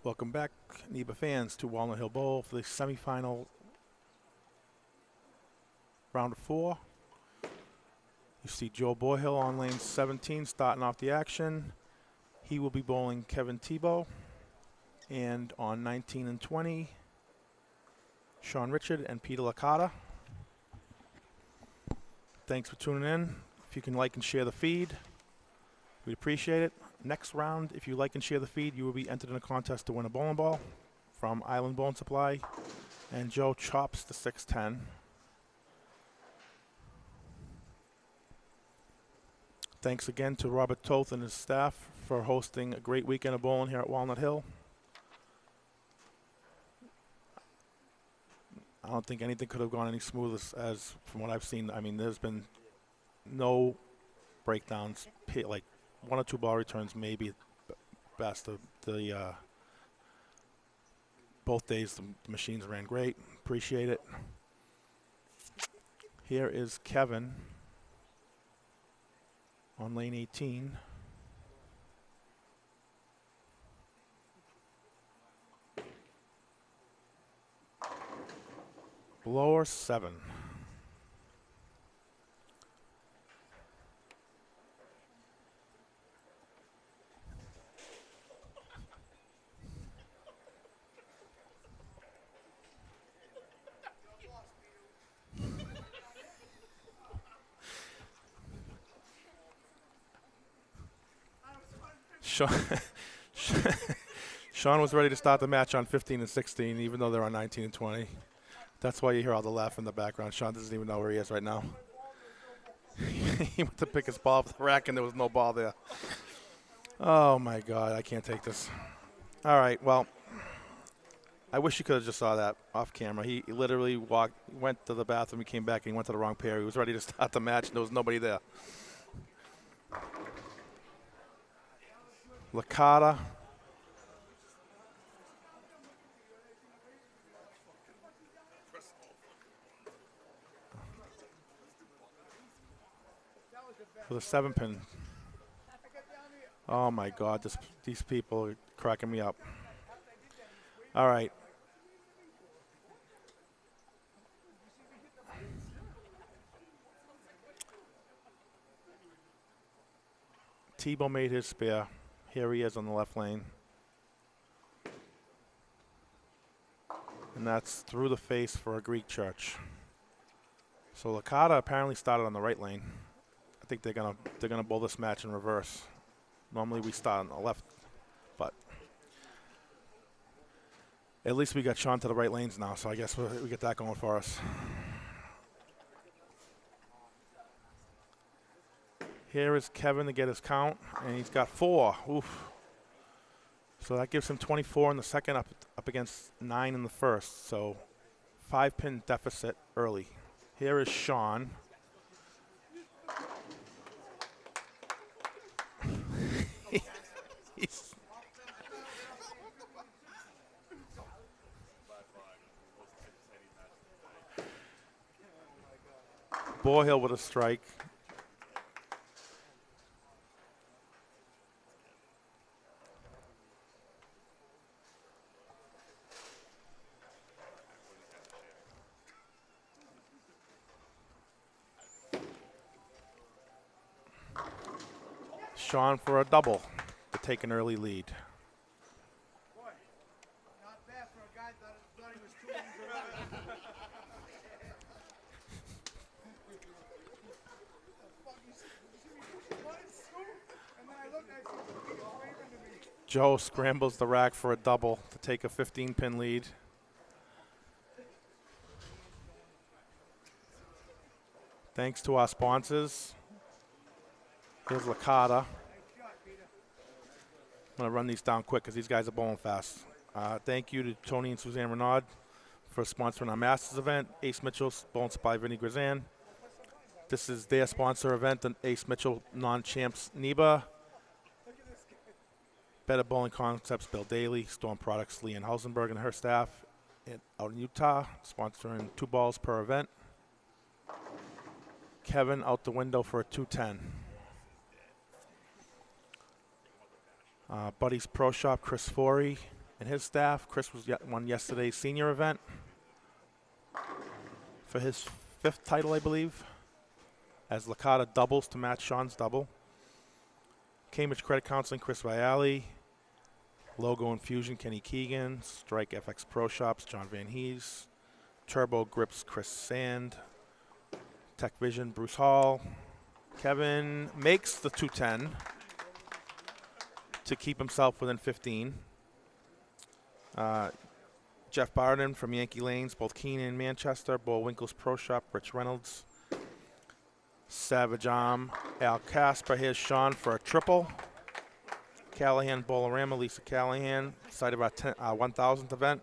Welcome back, NEBA fans, to Walnut Hill Bowl for the semifinal round of 4. You see Joe Boyhill on lane 17 starting off the action. He will be bowling Kevin Tebow. And on 19 and 20, Sean Richard and Peter Licata. Thanks for tuning in. If you can like and share the feed, we'd appreciate it. Next round, if you like and share the feed, you will be entered in a contest to win a bowling ball from Island Bowling Supply. And Joe chops the 610. Thanks again to Robert Toth and his staff for hosting a great weekend of bowling here at Walnut Hill. I don't think anything could have gone any smoother as from what I've seen. I mean, there's been no breakdowns, like 1 or 2 ball returns maybe best. Both days the machines ran great. Appreciate it. Here is Kevin on lane 18. Blower 7. Sean was ready to start the match on 15 and 16, even though they're on 19 and 20. That's why you hear all the laugh in the background. Sean doesn't even know where he is right now. He went to pick his ball off the rack, and there was no ball there. Oh, my God. I can't take this. All right, well, I wish you could have just saw that off camera. He literally went to the bathroom, he came back, and he went to the wrong pair. He was ready to start the match, and there was nobody there. Licata. With a 7-pin. Oh my God, these people are cracking me up. All right. Tebow made his spare. Here he is on the left lane. And that's through the face for a Greek church. So Licata apparently started on the right lane. I think they're gonna bowl this match in reverse. Normally we start on the left, but at least we got Sean to the right lanes now, so I guess we get that going for us. Here is Kevin to get his count, and he's got 4. Oof. So that gives him 24 in the second, up against 9 in the first. So 5-pin deficit early. Here is Sean. Boyhill with a strike. Sean for a double to take an early lead. Boy, not bad for a guy that thought he was 2 innings away. Joe scrambles the rack for a double to take a 15-pin lead. Thanks to our sponsors. Here's Licata. I'm going to run these down quick because these guys are bowling fast. Thank you to Tony and Suzanne Renaud for sponsoring our Masters event. Ace Mitchell, Bowling Supply, Vinny Grazan. This is their sponsor event, the Ace Mitchell Non-Champs NEBA. Better Bowling Concepts, Bill Daly. Storm Products, Leanne Hausenberg and her staff out in Utah, sponsoring 2 balls per event. Kevin out the window for a 210. Buddy's Pro Shop, Chris Forey, and his staff. Chris was won yesterday's senior event for his 5th title, I believe, as Licata doubles to match Sean's double. Cambridge Credit Counseling, Chris Viali. Logo Infusion, Kenny Keegan. Strike FX Pro Shops, John Van Hees. Turbo Grips, Chris Sand. TechVision, Bruce Hall. Kevin makes the 210 to keep himself within 15. Jeff Barden from Yankee Lanes, both Keene and Manchester. Bullwinkle's Pro Shop, Rich Reynolds. Savage Arm, Al Casper. Here's Sean for a triple. Callahan, Bolorama, Lisa Callahan, site of our 1000th event.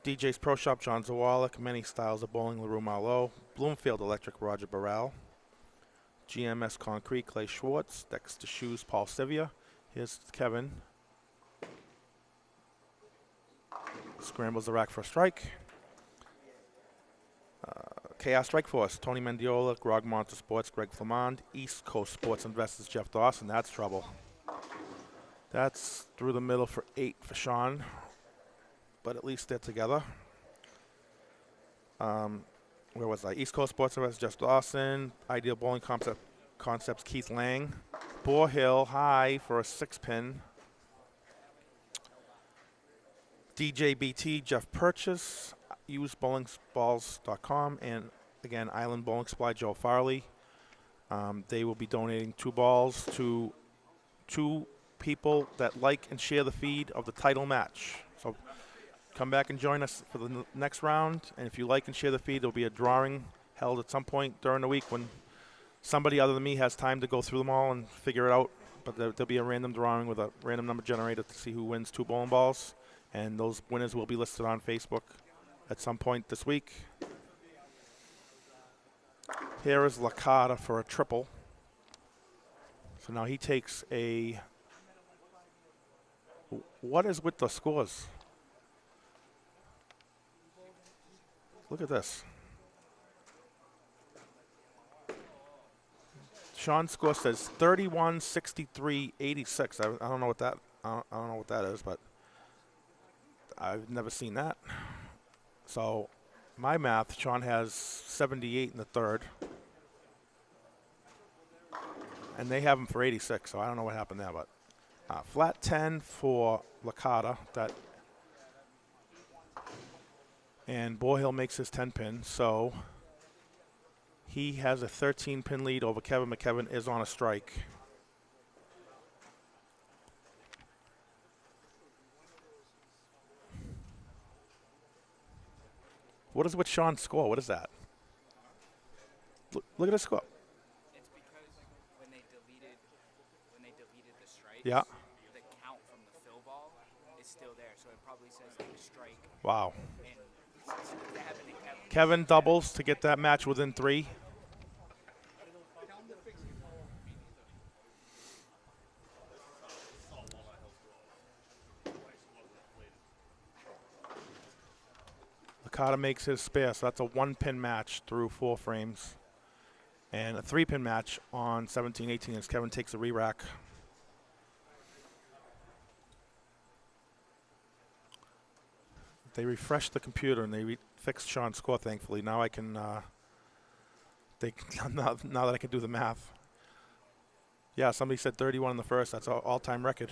DJ's Pro Shop, John Zawalik. Many Styles of Bowling, LaRue Marlowe. Bloomfield Electric, Roger Burrell. GMS Concrete, Clay Schwartz. Dexter Shoes, Paul Sivia. Here's Kevin. Scrambles the rack for a strike. Chaos Strike Force, Tony Mendiola, Grog Monster Sports, Greg Flamond. East Coast Sports Investors, Jeff Dawson. That's trouble. That's through the middle for 8 for Sean, but at least they're together. Where was I? East Coast Sports Investors, Jeff Dawson. Ideal Bowling Concepts, Keith Lang. Boar Hill High for a 6-pin. DJBT, Jeff Purchase. UseBowlingBalls.com, and again, Island Bowling Supply, Joe Farley. They will be donating 2 balls to 2 people that like and share the feed of the title match. So come back and join us for the next round, and if you like and share the feed, there'll be a drawing held at some point during the week when somebody other than me has time to go through them all and figure it out. But there'll be a random drawing with a random number generator to see who wins 2 bowling balls, and those winners will be listed on Facebook at some point this week. Here is Licata for a triple. So now he takes a... What is with the scores? Look at this. Sean's score says 31, 63, 86. I don't know what that. I don't know what that is, but I've never seen that. So, my math, Sean has 78 in the 3rd. And they have him for 86, so I don't know what happened there. But flat 10 for Licata. And Boyle makes his 10-pin, so he has a 13-pin lead over Kevin. McKevin is on a strike. What is with Sean's score? What is that? Look at his score. It's because when they deleted the strikes, Yeah. the count from the fill ball is still there, so it probably says like strike. Wow. And so that happened to Kevin. Kevin doubles to get that match within 3. Licata makes his spare, so that's a 1-pin match through 4 frames. And a 3-pin match on 17-18 as Kevin takes a re-rack. They refreshed the computer and they fixed Sean's score, thankfully. Now I can, now that I can do the math. Yeah, somebody said 31 in the first. That's an all-time record.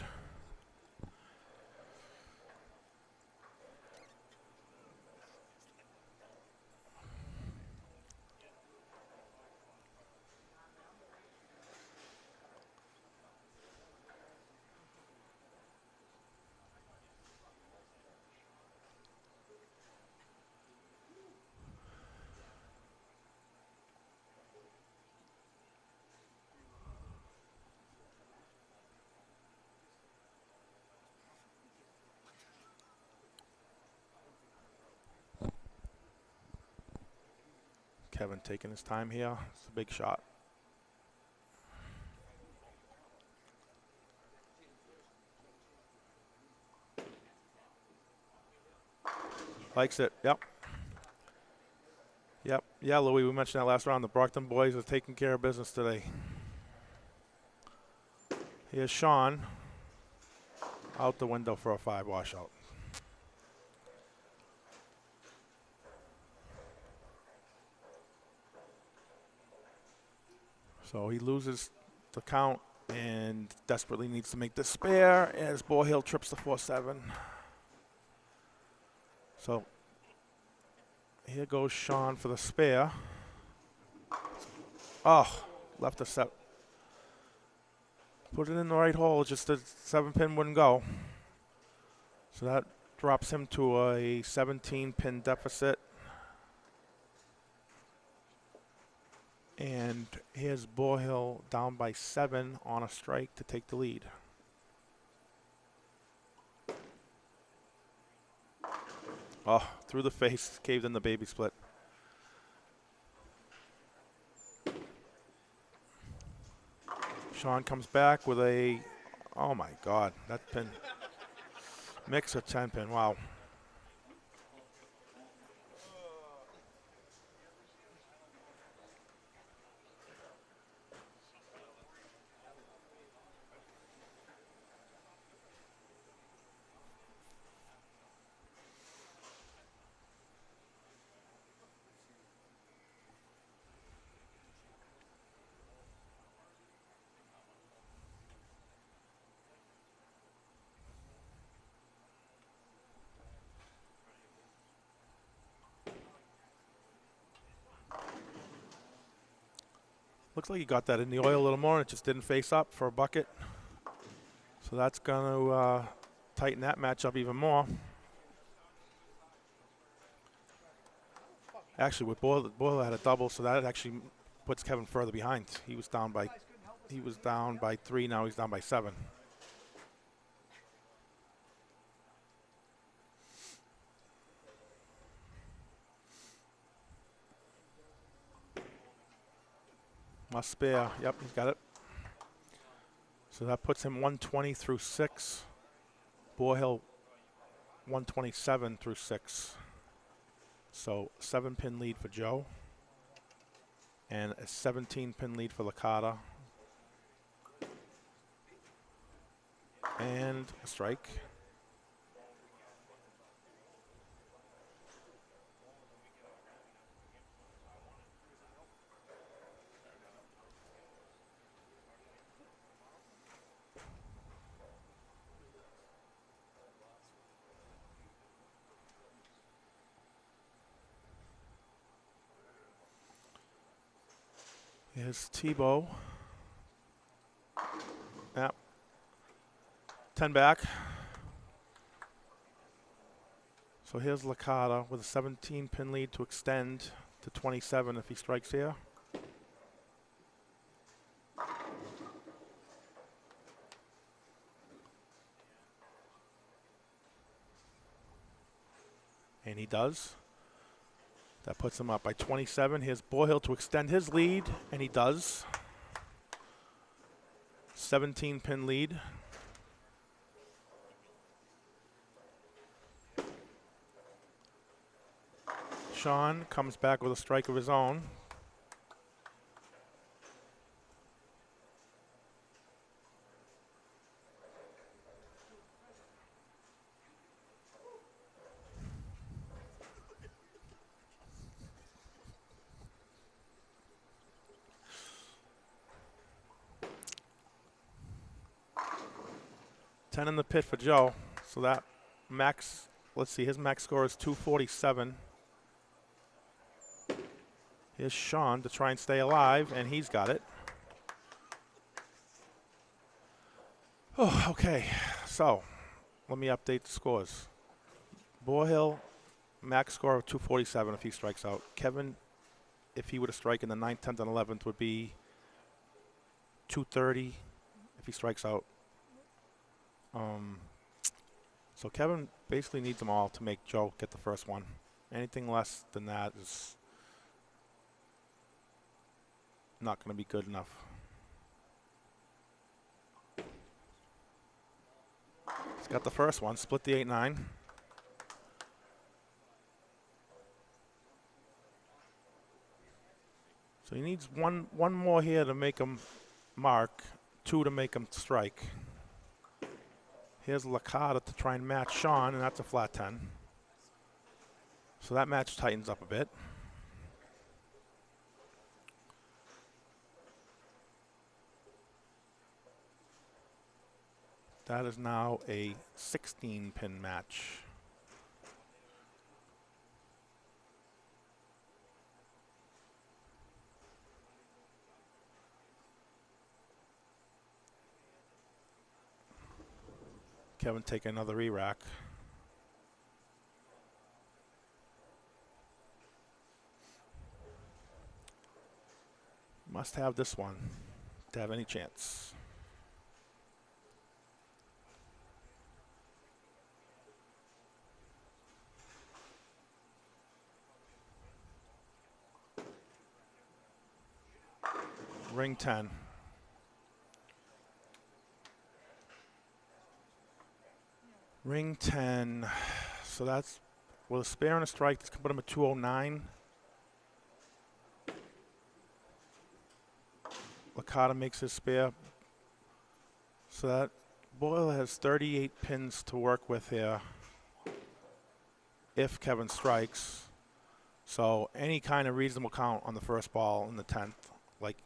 Kevin taking his time here. It's a big shot. Likes it. Yep. Yep. Yeah, Louis, we mentioned that last round. The Brockton boys are taking care of business today. Here's Sean out the window for a 5 washout. So he loses the count and desperately needs to make the spare as Borehill trips the 4-7. So here goes Sean for the spare. Oh, left a set. Put it in the right hole, just the 7-pin wouldn't go. So that drops him to a 17-pin deficit. And here's Borehill down by 7 on a strike to take the lead. Oh, through the face, caved in the baby split. Sean comes back with a, oh my God, that pin. Mix a 10-pin, wow. Looks like he got that in the oil a little more and it just didn't face up for a bucket. So that's going to tighten that matchup even more. Actually, with Boyle had a double, so that actually puts Kevin further behind. He was down by 3, now he's down by 7. Must spare. Yep, he's got it. So that puts him 120 through 6. Borehill 127 through 6. So 7-pin lead for Joe. And a 17-pin lead for Licata. And a strike. Here's Tebow. Yep. 10 back. So here's Licata with a 17-pin lead to extend to 27 if he strikes here. And he does. That puts him up by 27. Here's Borehill to extend his lead, and he does. 17-pin lead. Sean comes back with a strike of his own. Ten in the pit for Joe. So that max, let's see, his max score is 247. Here's Sean to try and stay alive, and he's got it. Oh, okay. So let me update the scores. Borehill, max score of 247 if he strikes out. Kevin, if he were to strike in the 9th, 10th, and 11th, would be 230 if he strikes out. So Kevin basically needs them all to make Joe get the first one. Anything less than that is not going to be good enough. He's got the first one, split the 8-9. So he needs one more here to make him mark. 2 to make him strike. Here's Licata to try and match Sean, and that's a flat 10. So that match tightens up a bit. That is now a 16-pin match. Kevin take another re-rack. Must have this one to have any chance. Ring 10. Ring 10. So that's with a spare and a strike. This can put him at 209. Licata makes his spare. So that Boyle has 38 pins to work with here if Kevin strikes. So any kind of reasonable count on the first ball in the 10th, like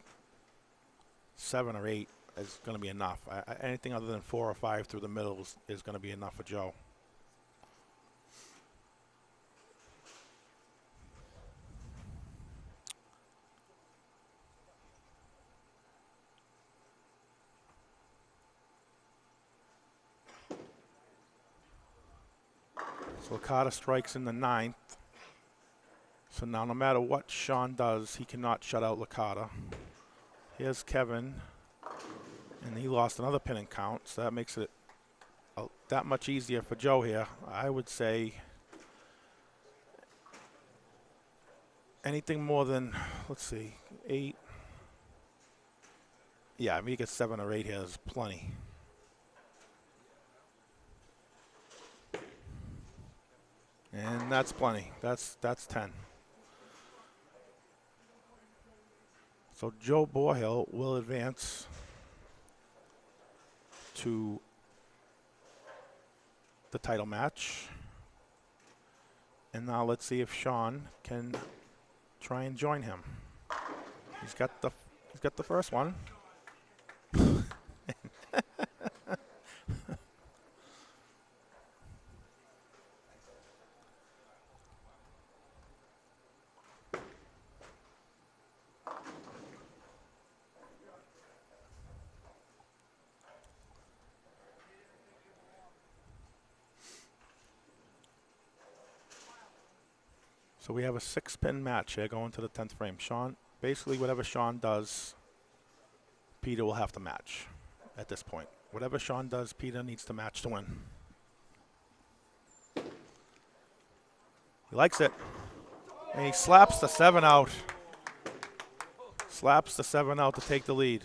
7 or 8, is going to be enough. Anything other than 4 or 5 through the middle is going to be enough for Joe. So Licata strikes in the 9th. So now no matter what Sean does, he cannot shut out Licata. Here's Kevin, and he lost another pin and count, so that makes it that much easier for Joe here. I would say anything more than, let's see, 8. Yeah, I mean, he gets 7 or 8 here is plenty. And that's plenty. That's 10. So Joe Borhill will advance to the title match. And now let's see if Sean can try and join him. He's got the first one. So we have a 6-pin match here going to the 10th frame. Sean, basically whatever Sean does, Peter will have to match at this point. Whatever Sean does, Peter needs to match to win. He likes it. And he slaps the 7 out. Slaps the 7 out to take the lead.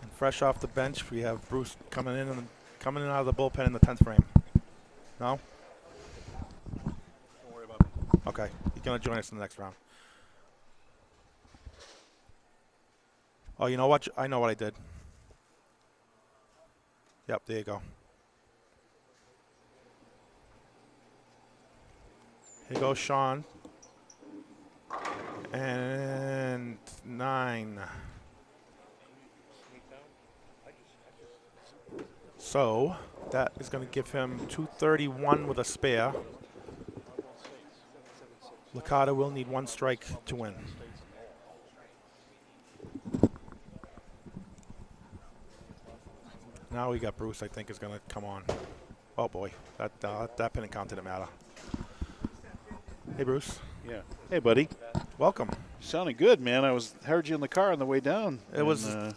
And fresh off the bench, we have Bruce coming in out of the bullpen in the 10th frame. No? Don't worry about it. Okay. He's going to join us in the next round. Oh, you know what? I know what I did. Yep, there you go. Here goes Sean. And 9. So that is going to give him 231 with a spare. Licata will need 1 strike to win. Now we got Bruce, I think, is going to come on. Oh boy, that pin and count didn't matter. Hey Bruce. Yeah. Hey buddy. Welcome. Sounding good, man. Heard you in the car on the way down. It was a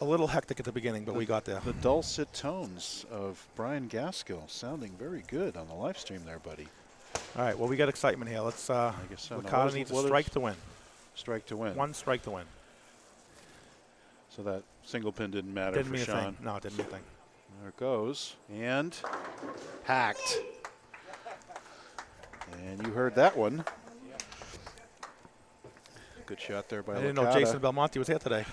little hectic at the beginning, but we got there. The dulcet tones of Brian Gaskill sounding very good on the live stream there, buddy. All right, well, we got excitement here. Let's. I guess so. Licata needs a strike to win. Strike to win. 1 strike to win. So that single pin didn't matter Didn't for mean a Sean. thing. No, it didn't mean a thing. There it goes. And hacked. And you heard that one. Good shot there by I didn't know Licata. Jason Belmonte was here today.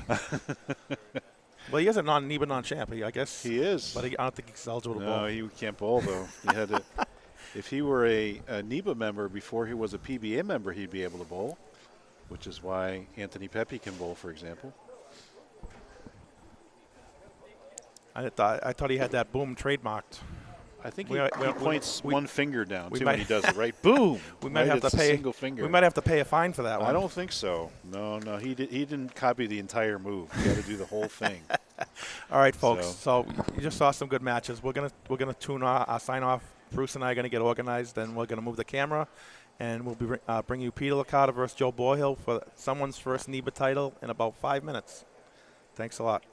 Well, he is a NEBA non-champ, I guess. He is. But I don't think he's eligible to No, bowl. he can't bowl, though. He had to, if he were a NEBA member before he was a PBA member, he'd be able to bowl, which is why Anthony Pepe can bowl, for example. I thought he had that boom trademarked. I think We- he we- points we- one finger down, we too, might- when he does it, right? Boom! We might Right, have to it's a pay. single finger. We might have to pay a fine for that one. I don't think so. No, he didn't copy the entire move. You got to do the whole thing. All right, folks. So you just saw some good matches. We're gonna tune our sign off. Bruce and I are gonna get organized, and we're gonna move the camera, and we'll be bring you Peter Licata versus Joe Boyhill for someone's first NEBA title in about 5 minutes. Thanks a lot.